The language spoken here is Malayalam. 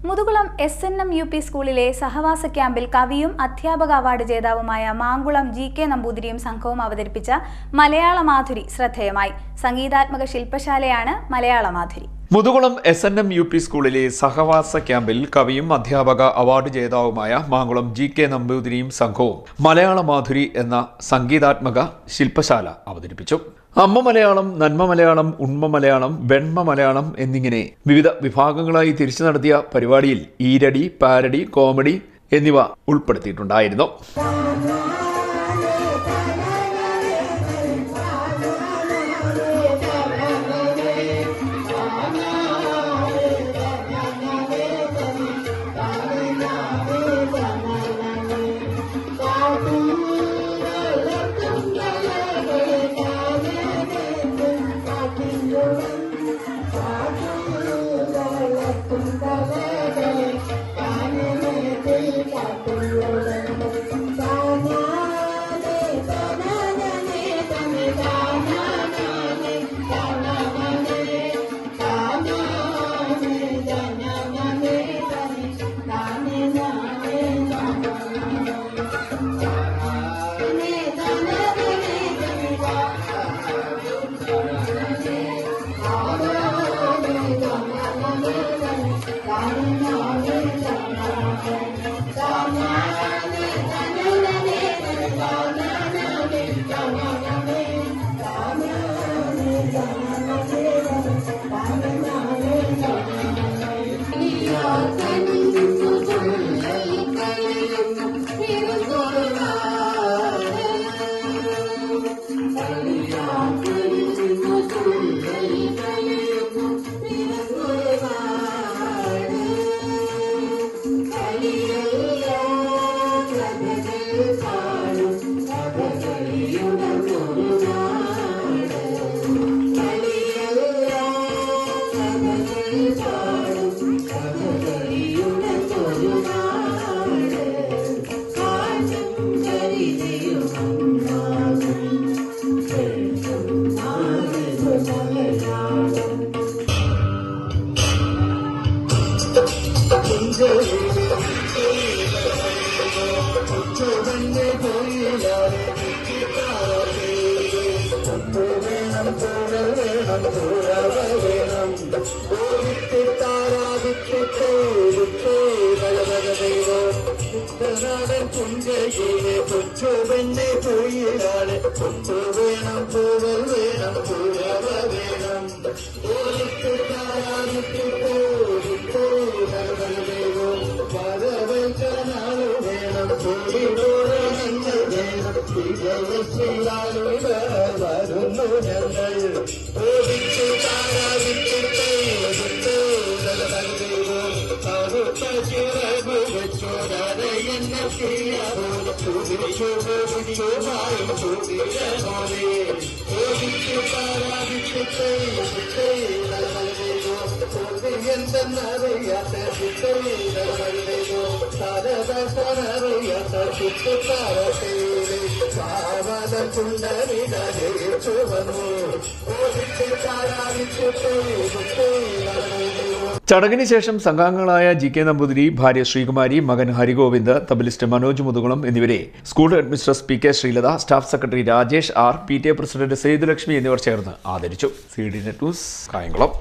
മുതുകുളം SNM UP സ്കൂളിലെ സഹവാസ ക്യാമ്പിൽ കവിയും അധ്യാപക അവാർഡ് ജേതാവുമായ മാങ്കുളം GK നമ്പൂതിരിയും സംഘവും അവതരിപ്പിച്ച മലയാള മാധുരി ശ്രദ്ധേയമായി. സംഗീതാത്മക ശില്പശാലയാണ് മലയാള മാധുരി. മുതുകുളം SNM UP സ്കൂളിലെ സഹവാസ ക്യാമ്പിൽ കവിയും അധ്യാപക അവാർഡ് ജേതാവുമായ മാങ്കുളം GK നമ്പൂതിരിയും സംഘവും മലയാള മാധുരി എന്ന സംഗീതാത്മക ശില്പശാല അവതരിപ്പിച്ചു. അമ്മ മലയാളം, നന്മ മലയാളം, ഉണ്മ മലയാളം, വെണ്മ മലയാളം എന്നിങ്ങനെ വിവിധ വിഭാഗങ്ങളായി തിരിച്ചു നടത്തിയ പരിപാടിയിൽ ഈരടി, പാരഡി, കോമഡി എന്നിവ ഉൾപ്പെടുത്തിയിട്ടുണ്ടായിരുന്നു. ചടങ്ങിന് ശേഷം സംഘാംഗങ്ങളായ GK നമ്പൂതിരി, ഭാര്യ ശ്രീകുമാരി, മകൻ ഹരിഗോവിന്ദ്, തബലിസ്റ്റ് മനോജ് മുതുകുളം എന്നിവരെ school headmistress PK Sreelatha, staff secretary Rajesh R, PTA president Sethulakshmi എന്നിവർ ചേർന്ന് ആദരിച്ചു. CDNet news, Kayamkulam.